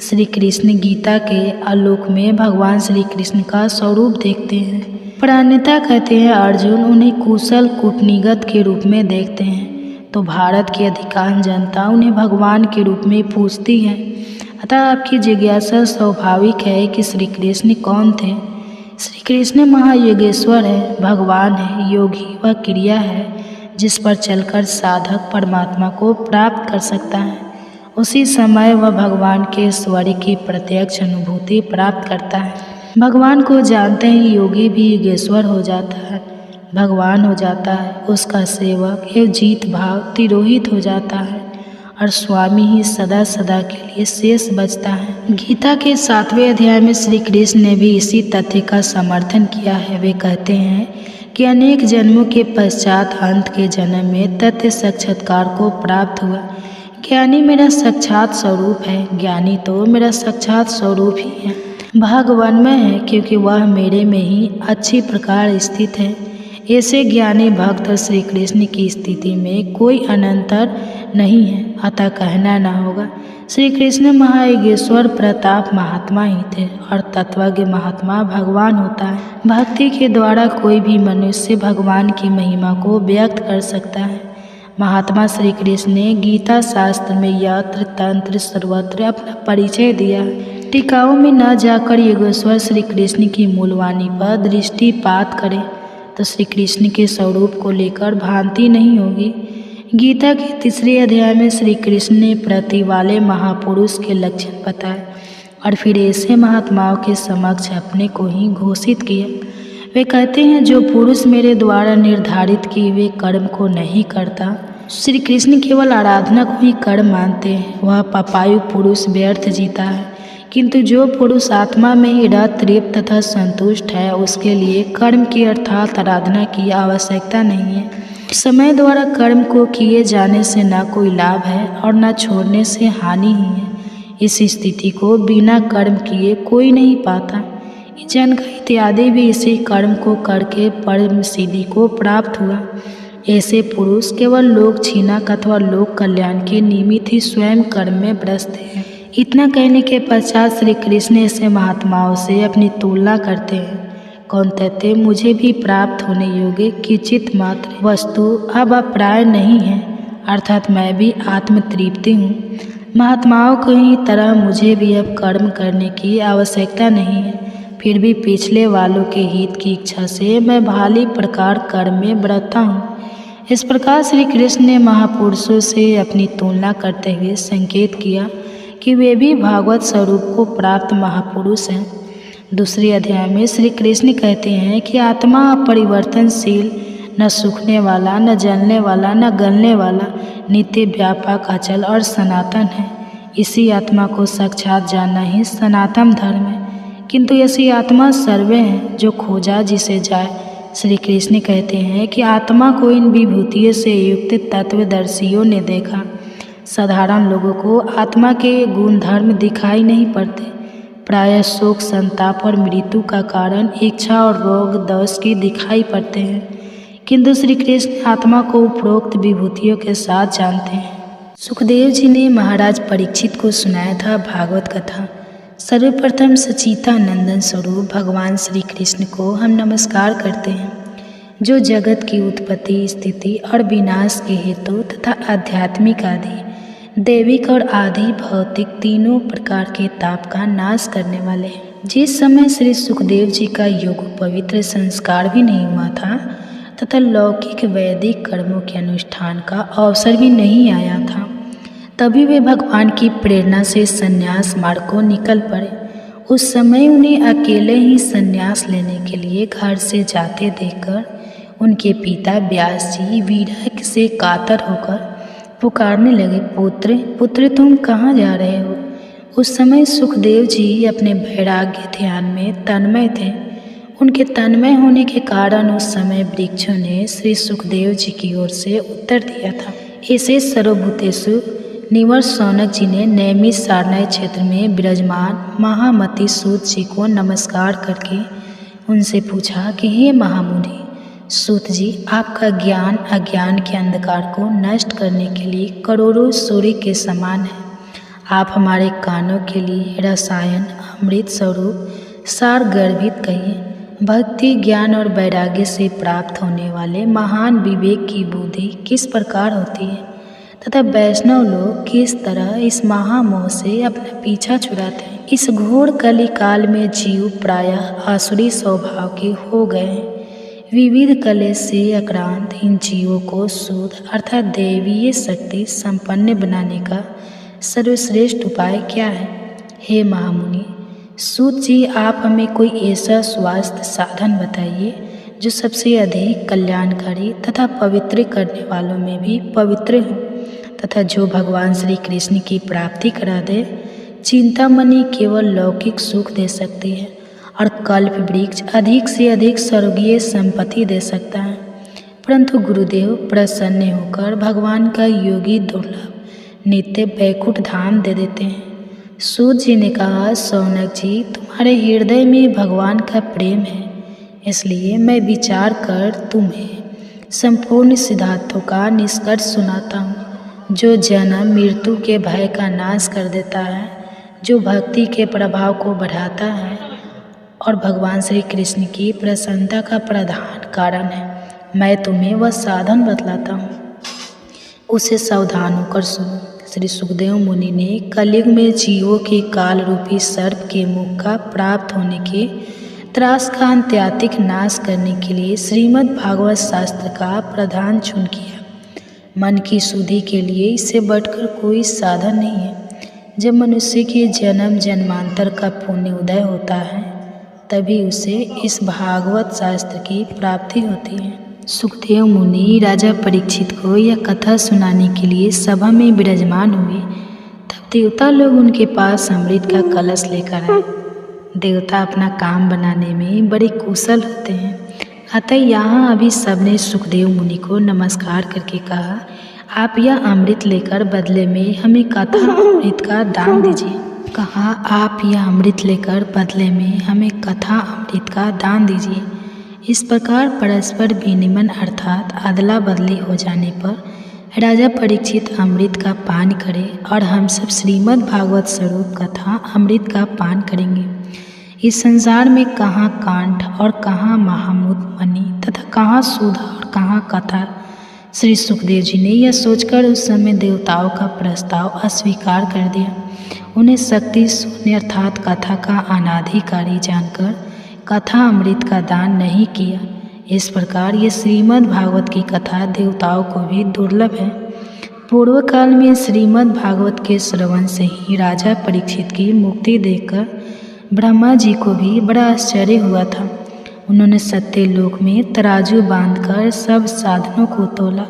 श्री कृष्ण गीता के आलोक में भगवान श्री कृष्ण का स्वरूप देखते हैं। प्रणेता कहते हैं अर्जुन उन्हें कुशल कूटनीतिज्ञ के रूप में देखते हैं, तो भारत की अधिकांश जनता उन्हें भगवान के रूप में पूजती है। अतः आपकी जिज्ञासा स्वाभाविक है कि श्री कृष्ण कौन थे। श्री कृष्ण महायोगेश्वर है, भगवान है। योगी वह क्रिया है जिस पर चलकर साधक परमात्मा को प्राप्त कर सकता है। उसी समय वह भगवान के ऐश्वर्य की प्रत्यक्ष अनुभूति प्राप्त करता है। भगवान को जानते ही योगी भी योगेश्वर हो जाता है, भगवान हो जाता है। उसका सेवक एवं जीत भाव तिरोहित हो जाता है और स्वामी ही सदा सदा के लिए शेष बचता है। गीता के 7वें अध्याय में श्री कृष्ण ने भी इसी तथ्य का समर्थन किया है। वे कहते हैं कि अनेक जन्मों के पश्चात अंत के जन्म में तथ्य साक्षात्कार को प्राप्त हुआ। ज्ञानी मेरा साक्षात स्वरूप है। ज्ञानी तो मेरा साक्षात स्वरूप ही है, भगवान में है, क्योंकि वह मेरे में ही अच्छी प्रकार स्थित है। ऐसे ज्ञानी भक्त श्री कृष्ण की स्थिति में कोई अनंतर नहीं है। अतः कहना न होगा श्री कृष्ण महायोगेश्वर प्रताप महात्मा ही थे और तत्वज्ञ महात्मा भगवान होता है। भक्ति के द्वारा कोई भी मनुष्य भगवान की महिमा को व्यक्त कर सकता है। महात्मा श्री कृष्ण ने गीता शास्त्र में यत्र तंत्र सर्वत्र अपना परिचय दिया। टीकाओं में न जाकर योगेश्वर श्री कृष्ण की मूलवाणी पर दृष्टिपात करें तो श्री कृष्ण के स्वरूप को लेकर भ्रांति नहीं होगी। गीता के 3 अध्याय में श्री कृष्ण ने प्रति वाले महापुरुष के लक्षण बताए और फिर ऐसे महात्माओं के समक्ष अपने को ही घोषित किया। वे कहते हैं जो पुरुष मेरे द्वारा निर्धारित किए हुए कर्म को नहीं करता, श्री कृष्ण केवल आराधना को ही कर्म मानते हैं, वह पापायु पुरुष व्यर्थ जीता है। किंतु जो पुरुष आत्मा में ही रत तृप्त तथा संतुष्ट है, उसके लिए कर्म की अर्थात आराधना की आवश्यकता नहीं है। समय द्वारा कर्म को किए जाने से न कोई लाभ है और न छोड़ने से हानि ही है। इस स्थिति को बिना कर्म किए कोई नहीं पाता। जनक इत्यादि भी इसी कर्म को करके परम सिद्धि को प्राप्त हुआ। ऐसे पुरुष केवल लोक छीनक अथवा लोक कल्याण के निमित्त ही स्वयं कर्म में व्यस्त हैं। इतना कहने के पश्चात श्री कृष्ण ऐसे महात्माओं से अपनी तुलना करते हैं। कौन कहते मुझे भी प्राप्त होने योग्य किंचित मात्र वस्तु अब अप्राय नहीं है, अर्थात मैं भी आत्म तृप्ति हूँ। महात्माओं की तरह मुझे भी अब कर्म करने की आवश्यकता नहीं है। फिर भी पिछले वालों के हित की इच्छा से मैं भाली प्रकार कर्म में बरता हूँ। इस प्रकार श्री कृष्ण ने महापुरुषों से अपनी तुलना करते हुए संकेत किया कि वे भी भागवत स्वरूप को प्राप्त महापुरुष हैं। 2 अध्याय में श्री कृष्ण कहते हैं कि आत्मा अपरिवर्तनशील, न सूखने वाला, न जलने वाला, न गलने वाला, नित्य व्यापक, अचल और सनातन है। इसी आत्मा को साक्षात जानना ही सनातन धर्म है। किंतु ऐसी आत्मा सर्वे है जो खोजा जिसे जाए। श्री कृष्ण कहते हैं कि आत्मा को इन विभूतियों से युक्त तत्वदर्शियों ने देखा। साधारण लोगों को आत्मा के गुण धर्म दिखाई नहीं पड़ते। प्रायः शोक, संताप और मृत्यु का कारण इच्छा और रोग दोष की दिखाई पड़ते हैं, किंतु श्री कृष्ण आत्मा को उपरोक्त विभूतियों के साथ जानते हैं। सुखदेव जी ने महाराज परीक्षित को सुनाया था भागवत कथा। सर्वप्रथम सच्चिदानंद स्वरूप भगवान श्री कृष्ण को हम नमस्कार करते हैं, जो जगत की उत्पत्ति, स्थिति और विनाश के हेतु तथा आध्यात्मिक आदि, दैविक और आदि भौतिक तीनों प्रकार के ताप का नाश करने वाले हैं। जिस समय श्री सुखदेव जी का योग पवित्र संस्कार भी नहीं हुआ था तथा लौकिक वैदिक कर्मों के अनुष्ठान का अवसर भी नहीं आया था, तभी वे भगवान की प्रेरणा से संन्यास मार्ग को निकल पड़े। उस समय उन्हें अकेले ही संन्यास लेने के लिए घर से जाते देखकर उनके पिता व्यास जी विरह से कातर होकर पुकारने लगे, पुत्र पुत्र तुम कहाँ जा रहे हो। उस समय सुखदेव जी अपने वैराग्य ध्यान में तन्मय थे। उनके तन्मय होने के कारण उस समय वृक्षों ने श्री सुखदेव जी की ओर से उत्तर दिया था, ऐसे सर्वभूतेषु निवर शौनक जी ने नैमिष सारनाथ क्षेत्र में विराजमान महामति सूत जी को नमस्कार करके उनसे पूछा कि हे महामुनि सूत जी, आपका ज्ञान अज्ञान के अंधकार को नष्ट करने के लिए करोड़ों सूर्य के समान है। आप हमारे कानों के लिए रसायन अमृत स्वरूप सार गर्भित कहिए। भक्ति ज्ञान और वैराग्य से प्राप्त होने वाले महान विवेक की बुद्धि किस प्रकार होती है तथा वैष्णव लोग किस तरह इस महामोह से अपना पीछा छुड़ाते हैं। इस घोर कली काल में जीव प्रायः आसुरी स्वभाव के हो गए हैं। विविध कलेश से आक्रांत इन जीवों को शुद्ध अर्थात दैवीय शक्ति संपन्न बनाने का सर्वश्रेष्ठ उपाय क्या है? हे महामुनि सूत जी, आप हमें कोई ऐसा स्वास्थ्य साधन बताइए जो सबसे अधिक कल्याणकारी तथा पवित्र करने वालों में भी पवित्र हो तथा जो भगवान श्री कृष्ण की प्राप्ति करा दे। चिंतामणि केवल लौकिक सुख दे सकती है और कल्प वृक्ष अधिक से अधिक स्वर्गीय संपत्ति दे सकता है, परंतु गुरुदेव प्रसन्न होकर भगवान का योगी दुर्लभ नित्य बैकुंठ धाम दे देते हैं। सूत जी ने कहा, शौनक जी, तुम्हारे हृदय में भगवान का प्रेम है, इसलिए मैं विचार कर तुम्हें संपूर्ण सिद्धांतों का निष्कर्ष सुनाता हूँ जो जन्म मृत्यु के भय का नाश कर देता है, जो भक्ति के प्रभाव को बढ़ाता है और भगवान श्री कृष्ण की प्रसन्नता का प्रधान कारण है। मैं तुम्हें वह साधन बतलाता हूँ, उसे सावधान होकर सुनो। श्री सुखदेव मुनि ने कलयुग में जीवों के काल रूपी सर्प के मुख का प्राप्त होने के त्रास का अंत्यातिक नाश करने के लिए श्रीमद् भागवत शास्त्र का प्रधान चुन किया। मन की शुद्धि के लिए इससे बढ़कर कोई साधन नहीं है। जब मनुष्य के जन्म जन्मांतर का पुण्य उदय होता है तभी उसे इस भागवत शास्त्र की प्राप्ति होती है। सुखदेव मुनि राजा परीक्षित को यह कथा सुनाने के लिए सभा में विराजमान हुए। तब देवता लोग उनके पास अमृत का कलश लेकर आए। देवता अपना काम बनाने में बड़े कुशल होते हैं, अतः यहाँ अभी सबने सुखदेव मुनि को नमस्कार करके कहा, आप यह अमृत लेकर बदले में हमें कथा अमृत का दान दीजिए। कहा, आप यह अमृत लेकर बदले में हमें कथा अमृत का दान दीजिए। इस प्रकार परस्पर विनिमय अर्थात अदला बदली हो जाने पर राजा परीक्षित अमृत का पान करें और हम सब श्रीमद् भागवत स्वरूप कथा अमृत का पान करेंगे। इस संसार में कहाँ कांठ और कहाँ महामूत मणि तथा कहाँ सुधा और कहाँ कथा। श्री सुखदेव जी ने यह सोचकर उस समय देवताओं का प्रस्ताव अस्वीकार कर दिया। उन्हें शक्ति शून्य अर्थात कथा का अनाधिकारी जानकर कथा अमृत का दान नहीं किया। इस प्रकार ये श्रीमद् भागवत की कथा देवताओं को भी दुर्लभ है। पूर्व काल में श्रीमद् भागवत के श्रवण से ही राजा परीक्षित की मुक्ति देखकर ब्रह्मा जी को भी बड़ा आश्चर्य हुआ था। उन्होंने सत्यलोक में तराजू बांधकर सब साधनों को तोला।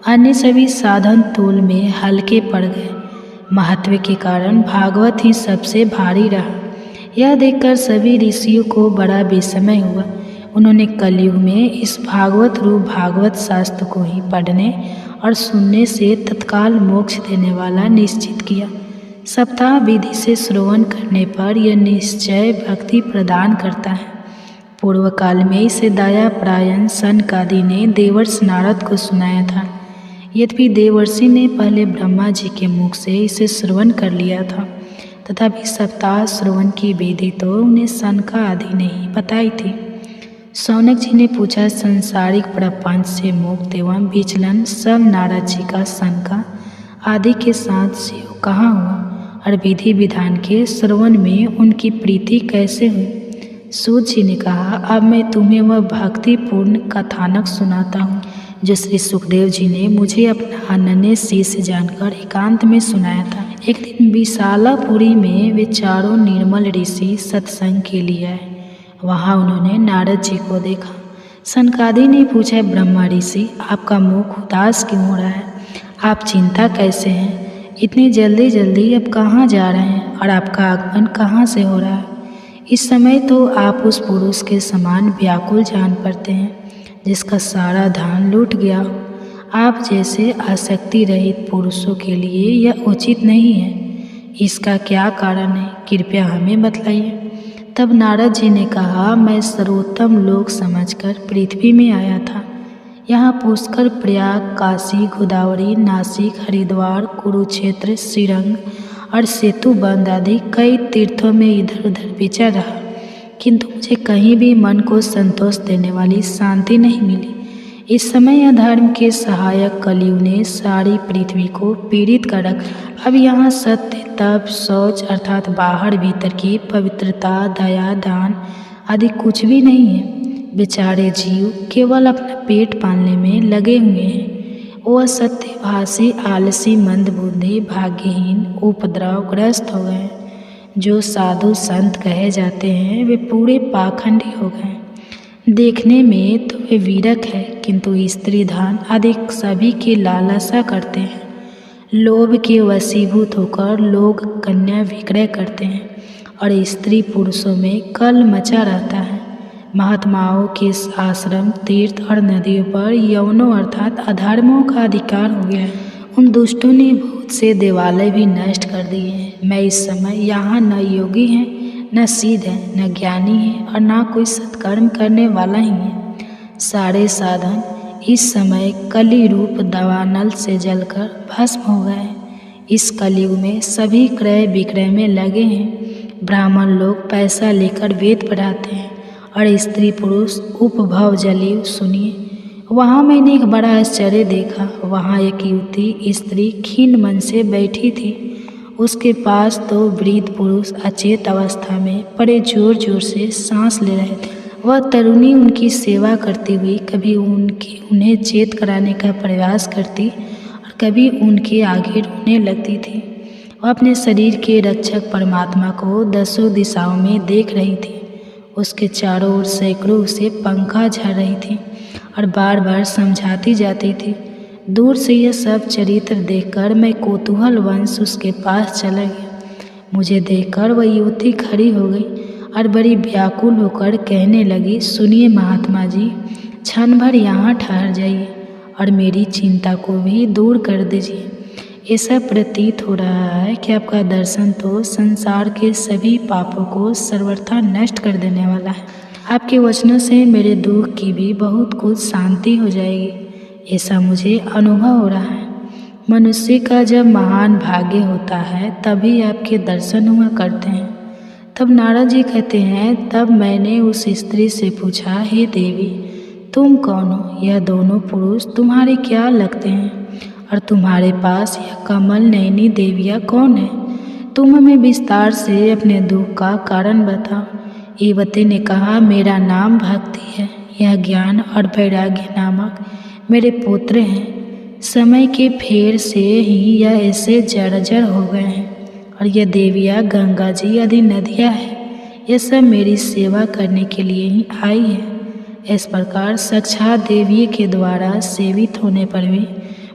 अन्य सभी साधन तोल में हल्के पड़ गए। महत्व के कारण भागवत ही सबसे भारी रहा। यह देखकर सभी ऋषियों को बड़ा विस्मय हुआ। उन्होंने कलयुग में इस भागवत रूप भागवत शास्त्र को ही पढ़ने और सुनने से तत्काल मोक्ष देने वाला निश्चित किया। सप्ताह विधि से श्रवण करने पर यह निश्चय भक्ति प्रदान करता है। पूर्व काल में इसे दया प्रायण सनकादि ने देवर्षि नारद को सुनाया था। यद्यपि देवर्षि ने पहले ब्रह्मा जी के मुख से इसे श्रवण कर लिया था, तथापि सप्ताह श्रवण की विधि तो उन्हें सनका आदि ने ही बताई थी। शौनक जी ने पूछा, संसारिक प्रपंच से मुक्त एवं विचलन सब नारद जी का सनका आदि के साथ शिव कहाँ हुआ और विधि विधान के श्रवण में उनकी प्रीति कैसे हुई? सूत जी ने कहा, अब मैं तुम्हें वह भक्तिपूर्ण कथानक सुनाता हूँ जो श्री सुखदेव जी ने मुझे अपना अनन्य शिष्य जानकर एकांत में सुनाया था। एक दिन विशालापुरी में वे चारों निर्मल ऋषि सत्संग के लिए आए। वहाँ उन्होंने नारद जी को देखा। सनकादि ने पूछा, ब्रह्मा ऋषि, आपका मुख उदास क्यों हो रहा है? आप चिंता कैसे हैं? इतनी जल्दी जल्दी अब कहाँ जा रहे हैं और आपका आगमन कहाँ से हो रहा है? इस समय तो आप उस पुरुष के समान व्याकुल जान पड़ते हैं जिसका सारा धन लूट गया हो। आप जैसे आसक्ति रहित पुरुषों के लिए यह उचित नहीं है। इसका क्या कारण है, कृपया हमें बतलाइए। तब नारद जी ने कहा, मैं सर्वोत्तम लोक समझकर पृथ्वी में आया था। यहाँ पुष्कर, प्रयाग, काशी, गोदावरी, नासिक, हरिद्वार, कुरुक्षेत्र, श्रीरंग और सेतुबंध आदि कई तीर्थों में इधर उधर विचर रहा, किंतु मुझे कहीं भी मन को संतोष देने वाली शांति नहीं मिली। इस समय अधर्म के सहायक कलयुग ने सारी पृथ्वी को पीड़ित कर रखा। अब यहाँ सत्य, तप, शौच अर्थात बाहर भीतर की पवित्रता, दया, दान आदि कुछ भी नहीं है। बेचारे जीव केवल अपना पेट पालने में लगे हुए हैं। वह सत्यभाषी, आलसी, मंदबुद्धि, भाग्यहीन, उपद्रवग्रस्त हो गए। जो साधु संत कहे जाते हैं वे पूरे पाखंडी हो गए। देखने में तो वे वीरक है, किंतु स्त्री धन आदि सभी की लालसा करते हैं। लोभ के वशीभूत होकर लोग कन्या विक्रय करते हैं और स्त्री पुरुषों में कल मचा रहता है। महात्माओं के आश्रम, तीर्थ और नदियों पर यौनों अर्थात अधर्मों का अधिकार हो गया है। उन दुष्टों ने बहुत से देवालय भी नष्ट कर दिए हैं। मैं इस समय यहाँ न योगी हैं, न सिद्ध है, न ज्ञानी है और न कोई सत्कर्म करने वाला ही है। सारे साधन इस समय कली रूप दावानल से जलकर भस्म हो गए। इस कलयुग में सभी क्रय विक्रय में लगे हैं। ब्राह्मण लोग पैसा लेकर वेद पढ़ाते हैं और स्त्री पुरुष उपभव जलीय। सुनिए, वहाँ मैंने एक बड़ा आश्चर्य देखा। वहाँ एक युवती स्त्री खीन मन से बैठी थी। उसके पास तो वृद्ध पुरुष अचेत अवस्था में बड़े जोर जोर से सांस ले रहे थे। वह तरुणी उनकी सेवा करती हुई कभी उन्हें चेत कराने का प्रयास करती और कभी उनके आगे रोने लगती थी। वह अपने शरीर के रक्षक परमात्मा को दसों दिशाओं में देख रही थी। उसके चारों ओर सैकड़ों उसे पंखा झड़ रही थी और बार बार समझाती जाती थी। दूर से यह सब चरित्र देखकर मैं कौतूहल वंश उसके पास चला गया। मुझे देखकर वह युवती खड़ी हो गई और बड़ी व्याकुल होकर कहने लगी, सुनिए महात्मा जी, क्षण भर यहाँ ठहर जाइए और मेरी चिंता को भी दूर कर दीजिए। ऐसा प्रतीत हो रहा है कि आपका दर्शन तो संसार के सभी पापों को सर्वथा नष्ट कर देने वाला है। आपके वचनों से मेरे दुख की भी बहुत कुछ शांति हो जाएगी, ऐसा मुझे अनुभव हो रहा है। मनुष्य का जब महान भाग्य होता है तभी आपके दर्शन हुआ करते हैं। तब नारद जी कहते हैं, तब मैंने उस स्त्री से पूछा, हे देवी, तुम कौन हो? यह दोनों पुरुष तुम्हारे क्या लगते हैं और तुम्हारे पास यह कमल नयनी देवियाँ कौन है? तुम हमें विस्तार से अपने दुख का कारण बताओ। युवती ने कहा, मेरा नाम भक्ति है। यह ज्ञान और वैराग्य नामक मेरे पुत्र हैं। समय के फेर से ही यह ऐसे जर्जर हो गए हैं और यह देवियाँ गंगा जी आदि नदियाँ हैं। यह सब मेरी सेवा करने के लिए ही आई है। इस प्रकार साक्षात देवी के द्वारा सेवित होने पर भी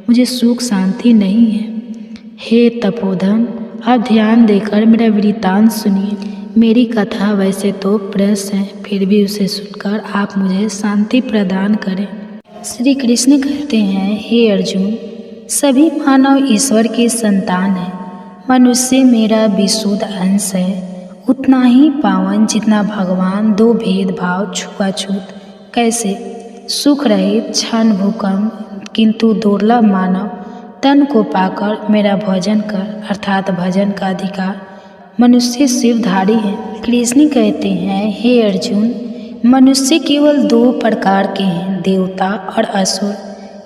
मुझे सुख शांति नहीं है। हे तपोधन, आप ध्यान देकर मेरा वृत्तांत सुनिए। मेरी कथा वैसे तो प्रस है, फिर भी उसे सुनकर आप मुझे शांति प्रदान करें। श्री कृष्ण कहते हैं, हे अर्जुन, सभी मानव ईश्वर के संतान हैं। मनुष्य मेरा विशुद्ध अंश है, उतना ही पावन जितना भगवान। दो भेदभाव, छुआछूत, कैसे? सुख रहित क्षण भूकंप, किंतु दुर्लभ मानव तन को पाकर मेरा भजन कर, अर्थात भजन का अधिकार मनुष्य शिवधारी है। कृष्ण कहते हैं, हे अर्जुन, मनुष्य केवल दो प्रकार के हैं, देवता और असुर।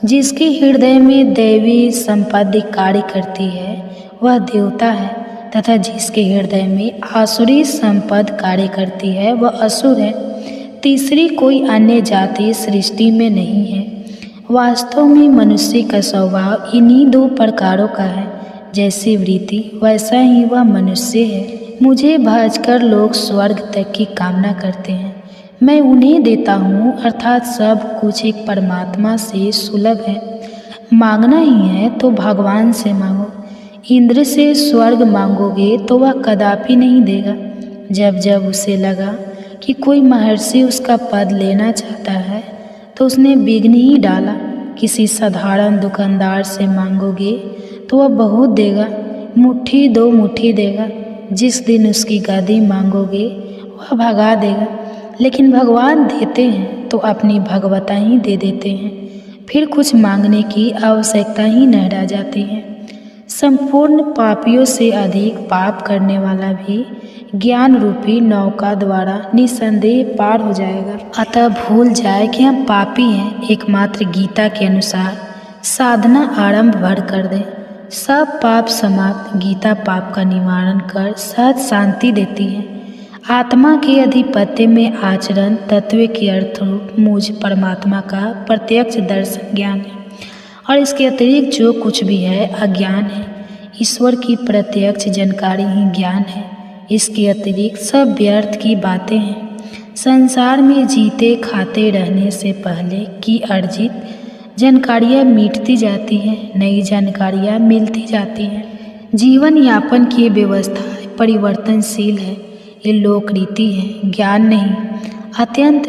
जिसके हृदय में दैवी संपत्ति कार्य करती है वह देवता है, तथा जिसके हृदय में आसुरी संपत्ति कार्य करती है वह असुर है। तीसरी कोई अन्य जाति सृष्टि में नहीं है। वास्तव में मनुष्य का स्वभाव इन्हीं दो प्रकारों का है। जैसी वृत्ति वैसा ही वह मनुष्य है। मुझे भजकर लोग स्वर्ग तक की कामना करते हैं, मैं उन्हें देता हूँ, अर्थात सब कुछ एक परमात्मा से सुलभ है। मांगना ही है तो भगवान से मांगो। इंद्र से स्वर्ग मांगोगे तो वह कदापि नहीं देगा। जब जब उसे लगा कि कोई महर्षि उसका पद लेना चाहता है तो उसने विघ्न ही डाला। किसी साधारण दुकानदार से मांगोगे तो वह बहुत देगा, मुट्ठी दो मुट्ठी देगा। जिस दिन उसकी गादी मांगोगे वह भगा देगा। लेकिन भगवान देते हैं तो अपनी भगवता ही दे देते हैं, फिर कुछ मांगने की आवश्यकता ही न रह जाती है। संपूर्ण पापियों से अधिक पाप करने वाला भी ज्ञान रूपी नौका द्वारा निसंदेह पार हो जाएगा। अतः भूल जाए कि हम पापी हैं, एकमात्र गीता के अनुसार साधना आरंभ भर कर दें। सब पाप समाप्त, गीता पाप का निवारण कर सहज शांति देती है। आत्मा के अधिपत्य में आचरण तत्व के अर्थ रूप मुझ परमात्मा का प्रत्यक्ष दर्शन ज्ञान है, और इसके अतिरिक्त जो कुछ भी है अज्ञान है। ईश्वर की प्रत्यक्ष जानकारी ही ज्ञान है, इसके अतिरिक्त सब व्यर्थ की बातें हैं। संसार में जीते खाते रहने से पहले की अर्जित जानकारियाँ मिटती जाती हैं, नई जानकारियाँ मिलती जाती हैं। जीवन यापन की व्यवस्था परिवर्तनशील है, ये लोक रीति है, ज्ञान नहीं। अत्यंत